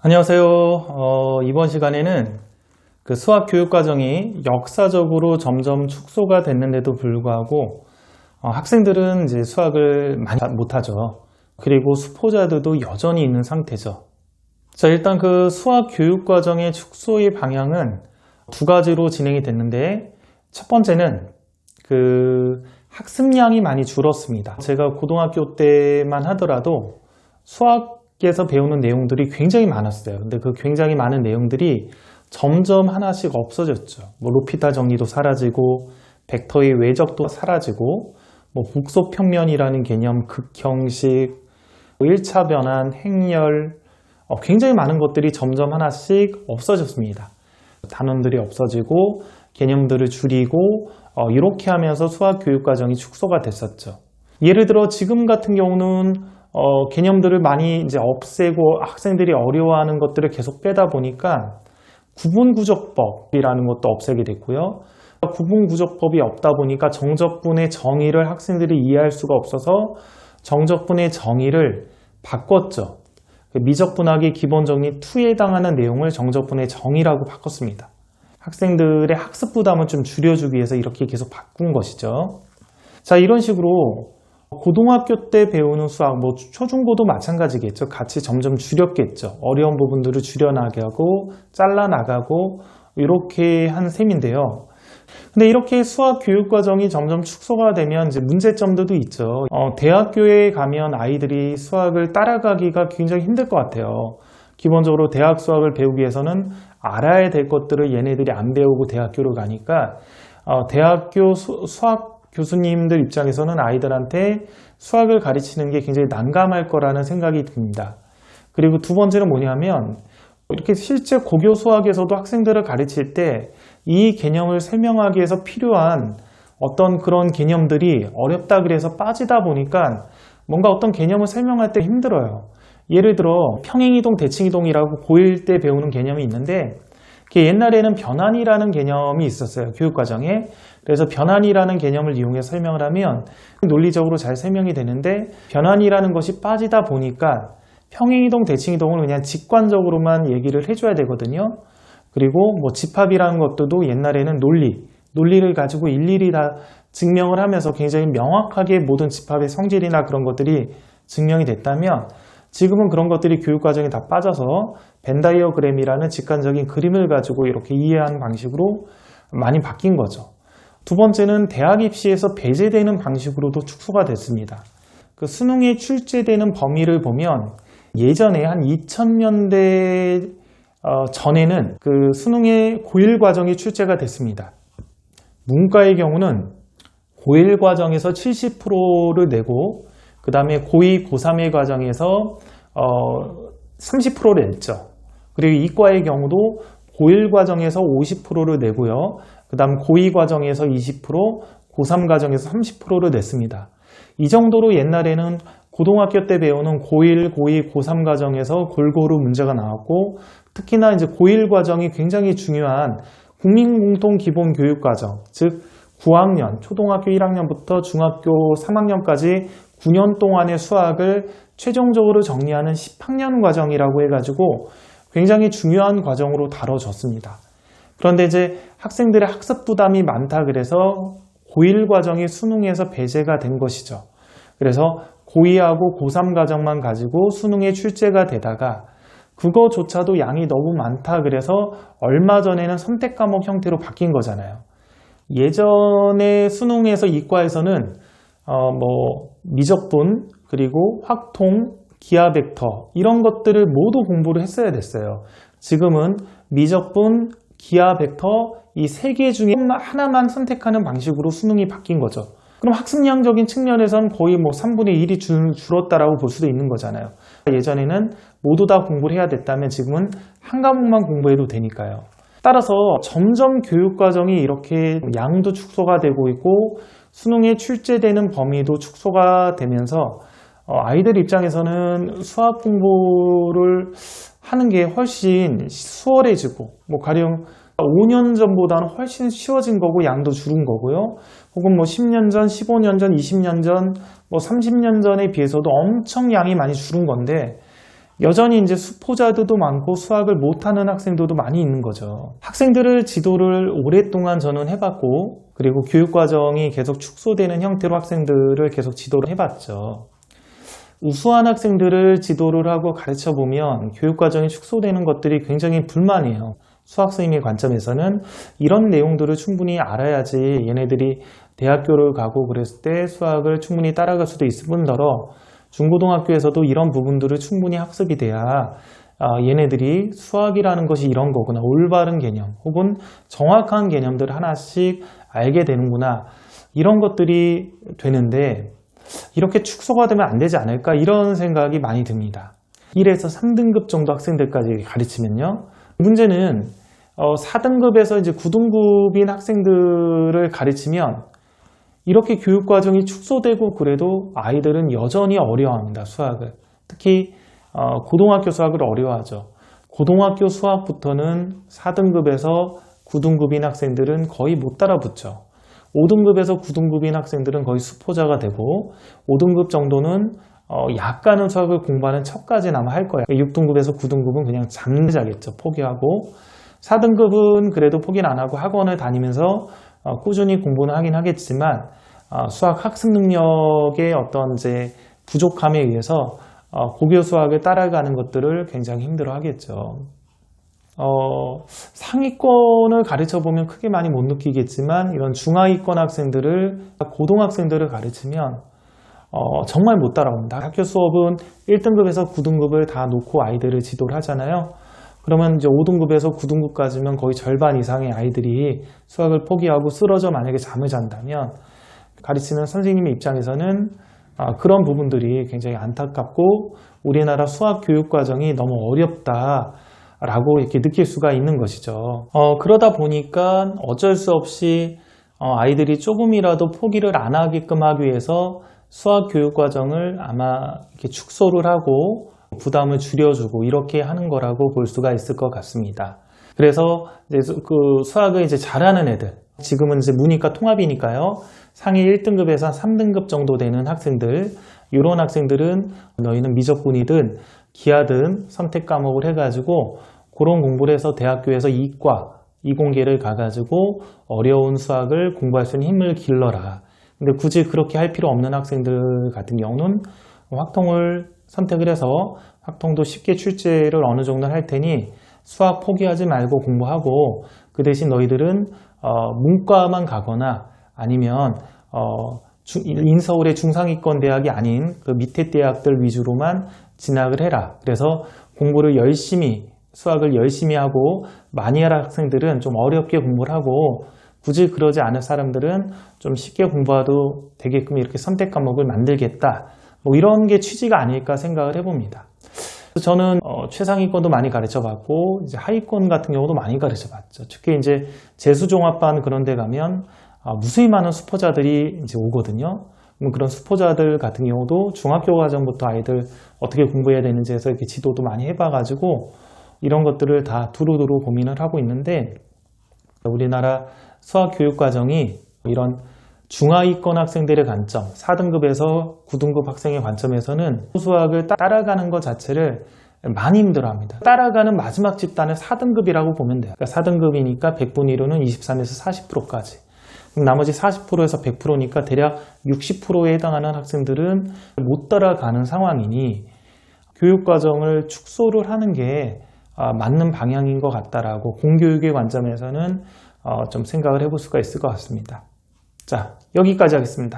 안녕하세요. 이번 시간에는 그 수학 교육 과정이 역사적으로 점점 축소가 됐는데도 불구하고 학생들은 이제 수학을 많이 못하죠. 그리고 수포자들도 여전히 있는 상태죠. 자, 일단 그 수학 교육 과정의 축소의 방향은 두 가지로 진행이 됐는데, 첫 번째는 그 학습량이 많이 줄었습니다. 제가 고등학교 때만 하더라도 수학에서 배우는 내용들이 굉장히 많았어요. 근데 그 굉장히 많은 내용들이 점점 하나씩 없어졌죠. 뭐 로피타 정리도 사라지고, 벡터의 외적도 사라지고, 뭐 북소평면이라는 개념, 극형식, 1차 변환, 행렬, 굉장히 많은 것들이 점점 하나씩 없어졌습니다. 단원들이 없어지고 개념들을 줄이고 이렇게 하면서 수학 교육 과정이 축소가 됐었죠. 예를 들어 지금 같은 경우는 개념들을 많이 이제 없애고 학생들이 어려워하는 것들을 계속 빼다 보니까 구분구조법이라는 것도 없애게 됐고요. 구분구조법이 없다 보니까 정적분의 정의를 학생들이 이해할 수가 없어서 정적분의 정의를 바꿨죠. 미적분학의 기본 정의 2에 해당하는 내용을 정적분의 정의라고 바꿨습니다. 학생들의 학습 부담을 좀 줄여주기 위해서 이렇게 계속 바꾼 것이죠. 자, 이런 식으로 고등학교 때 배우는 수학, 뭐 초중고도 마찬가지겠죠. 같이 점점 줄였겠죠. 어려운 부분들을 줄여나게 하고 잘라나가고 이렇게 한 셈인데요. 근데 이렇게 수학 교육 과정이 점점 축소가 되면 이제 문제점들도 있죠. 대학교에 가면 아이들이 수학을 따라가기가 굉장히 힘들 것 같아요. 기본적으로 대학 수학을 배우기 위해서는 알아야 될 것들을 얘네들이 안 배우고 대학교로 가니까 대학교 수학 교수님들 입장에서는 아이들한테 수학을 가르치는 게 굉장히 난감할 거라는 생각이 듭니다. 그리고 두 번째는 뭐냐면 이렇게 실제 고교 수학에서도 학생들을 가르칠 때 이 개념을 설명하기 위해서 필요한 어떤 그런 개념들이 어렵다 그래서 빠지다 보니까 뭔가 어떤 개념을 설명할 때 힘들어요. 예를 들어 평행이동, 대칭이동이라고 고1 때 배우는 개념이 있는데 옛날에는 변환이라는 개념이 있었어요. 교육과정에. 그래서 변환이라는 개념을 이용해서 설명을 하면 논리적으로 잘 설명이 되는데 논리라는 것이 빠지다 보니까 평행이동, 대칭이동을 그냥 직관적으로만 얘기를 해줘야 되거든요. 그리고 뭐 집합이라는 것도 옛날에는 논리를 가지고 일일이 다 증명을 하면서 굉장히 명확하게 모든 집합의 성질이나 그런 것들이 증명이 됐다면 지금은 그런 것들이 교육과정에 다 빠져서 벤 다이어그램이라는 직관적인 그림을 가지고 이렇게 이해하는 방식으로 많이 바뀐 거죠. 두 번째는 대학 입시에서 배제되는 방식으로도 축소가 됐습니다. 그 수능에 출제되는 범위를 보면 예전에 한 2000년대 전에는 그 수능의 고1 과정이 출제가 됐습니다. 문과의 경우는 고1 과정에서 70%를 내고 그 다음에 고2, 고3의 과정에서 30%를 냈죠. 그리고 이과의 경우도 고1 과정에서 50%를 내고요. 그 다음 고2 과정에서 20%, 고3 과정에서 30%를 냈습니다. 이 정도로 옛날에는 고등학교 때 배우는 고1, 고2, 고3 과정에서 골고루 문제가 나왔고 특히나 이제 고1 과정이 굉장히 중요한 국민공통기본교육과정, 즉 9학년, 초등학교 1학년부터 중학교 3학년까지 9년 동안의 수학을 최종적으로 정리하는 10학년 과정이라고 해가지고 굉장히 중요한 과정으로 다뤄졌습니다. 그런데 이제 학생들의 학습 부담이 많다 그래서 고1 과정이 수능에서 배제가 된 것이죠. 그래서 고2하고 고3 과정만 가지고 수능에 출제가 되다가 그거조차도 양이 너무 많다 그래서 얼마 전에는 선택 과목 형태로 바뀐 거잖아요. 예전에 수능에서 이과에서는 뭐 미적분 그리고 확통, 기하 벡터 이런 것들을 모두 공부를 했어야 됐어요. 지금은 미적분, 기하 벡터 이 세 개 중에 하나만 선택하는 방식으로 수능이 바뀐 거죠. 그럼 학습량적인 측면에서는 거의 뭐 3분의 1이 줄었다라고 볼 수도 있는 거잖아요. 예전에는 모두 다 공부를 해야 됐다면 지금은 한 과목만 공부해도 되니까요. 따라서 점점 교육과정이 이렇게 양도 축소가 되고 있고 수능에 출제되는 범위도 축소가 되면서 아이들 입장에서는 수학 공부를 하는 게 훨씬 수월해지고 뭐 가령 5년 전보다는 훨씬 쉬워진 거고 양도 줄은 거고요. 혹은 뭐 10년 전, 15년 전, 20년 전, 뭐 30년 전에 비해서도 엄청 양이 많이 줄은 건데 여전히 이제 수포자들도 많고 수학을 못하는 학생들도 많이 있는 거죠. 학생들을 지도를 오랫동안 저는 해봤고, 그리고 교육과정이 계속 축소되는 형태로 학생들을 계속 지도를 해봤죠. 우수한 학생들을 지도를 하고 가르쳐 보면 교육과정이 축소되는 것들이 굉장히 불만이에요. 수학 선생님의 관점에서는 이런 내용들을 충분히 알아야지 얘네들이 대학교를 가고 그랬을 때 수학을 충분히 따라갈 수도 있을 뿐더러 중고등학교에서도 이런 부분들을 충분히 학습이 돼야 얘네들이 수학이라는 것이 이런 거구나, 올바른 개념 혹은 정확한 개념들을 하나씩 알게 되는구나, 이런 것들이 되는데 이렇게 축소가 되면 안 되지 않을까, 이런 생각이 많이 듭니다. 1에서 3등급 정도 학생들까지 가르치면요, 문제는 4등급에서 이제 9등급인 학생들을 가르치면 이렇게 교육과정이 축소되고 그래도 아이들은 여전히 어려워합니다. 수학을. 특히 고등학교 수학을 어려워하죠. 고등학교 수학부터는 4등급에서 9등급인 학생들은 거의 못 따라붙죠. 5등급에서 9등급인 학생들은 거의 수포자가 되고 5등급 정도는 약간은 수학을 공부하는 척까지나마 할 거예요. 6등급에서 9등급은 그냥 잠자겠죠. 포기하고 4등급은 그래도 포기는 안 하고 학원을 다니면서 꾸준히 공부는 하긴 하겠지만 수학 학습 능력의 어떤 이제 부족함에 의해서 고교 수학을 따라가는 것들을 굉장히 힘들어 하겠죠. 상위권을 가르쳐 보면 크게 많이 못 느끼겠지만 이런 중하위권 학생들을, 고등학생들을 가르치면 정말 못 따라옵니다. 학교 수업은 1등급에서 9등급을 다 놓고 아이들을 지도를 하잖아요. 그러면 이제 5등급에서 9등급까지면 거의 절반 이상의 아이들이 수학을 포기하고 쓰러져 만약에 잠을 잔다면 가르치는 선생님의 입장에서는 그런 부분들이 굉장히 안타깝고 우리나라 수학 교육 과정이 너무 어렵다라고 이렇게 느낄 수가 있는 것이죠. 그러다 보니까 어쩔 수 없이 아이들이 조금이라도 포기를 안 하게끔 하기 위해서 수학 교육 과정을 아마 이렇게 축소를 하고 부담을 줄여주고 이렇게 하는 거라고 볼 수가 있을 것 같습니다. 그래서 이제 그 수학을 이제 잘하는 애들, 지금은 이제 문이과 통합이니까요, 상위 1등급에서 3등급 정도 되는 학생들, 이런 학생들은 너희는 미적분이든 기하든 선택 과목을 해가지고 그런 공부를 해서 대학교에서 이과, 이공계를 가가지고 어려운 수학을 공부할 수 있는 힘을 길러라. 근데 굳이 그렇게 할 필요 없는 학생들 같은 경우는 확통을 선택을 해서 확통도 쉽게 출제를 어느 정도 할 테니 수학 포기하지 말고 공부하고 그 대신 너희들은 문과만 가거나 아니면 인서울의 중상위권 대학이 아닌 그 밑에 대학들 위주로만 진학을 해라. 그래서 공부를 열심히, 수학을 열심히 하고 많이 할 학생들은 좀 어렵게 공부를 하고 굳이 그러지 않을 사람들은 좀 쉽게 공부해도 되게끔 이렇게 선택 과목을 만들겠다. 뭐 이런 게 취지가 아닐까 생각을 해봅니다. 저는 최상위권도 많이 가르쳐봤고 이제 하위권 같은 경우도 많이 가르쳐봤죠. 특히 이제 재수종합반 그런 데 가면 무수히 많은 수포자들이 이제 오거든요. 그런 수포자들 같은 경우도 중학교 과정부터 아이들 어떻게 공부해야 되는지 해서 이렇게 지도도 많이 해봐가지고 이런 것들을 다 두루두루 고민을 하고 있는데, 우리나라 수학 교육 과정이 이런 중하위권 학생들의 관점, 4등급에서 9등급 학생의 관점에서는 수학을 따라가는 것 자체를 많이 힘들어합니다. 따라가는 마지막 집단을 4등급이라고 보면 돼요. 그러니까 4등급이니까 100분위 이론은 23에서 40%까지. 나머지 40%에서 100%니까 대략 60%에 해당하는 학생들은 못 따라가는 상황이니 교육과정을 축소를 하는 게 맞는 방향인 것 같다라고 공교육의 관점에서는 좀 생각을 해볼 수가 있을 것 같습니다. 자, 여기까지 하겠습니다.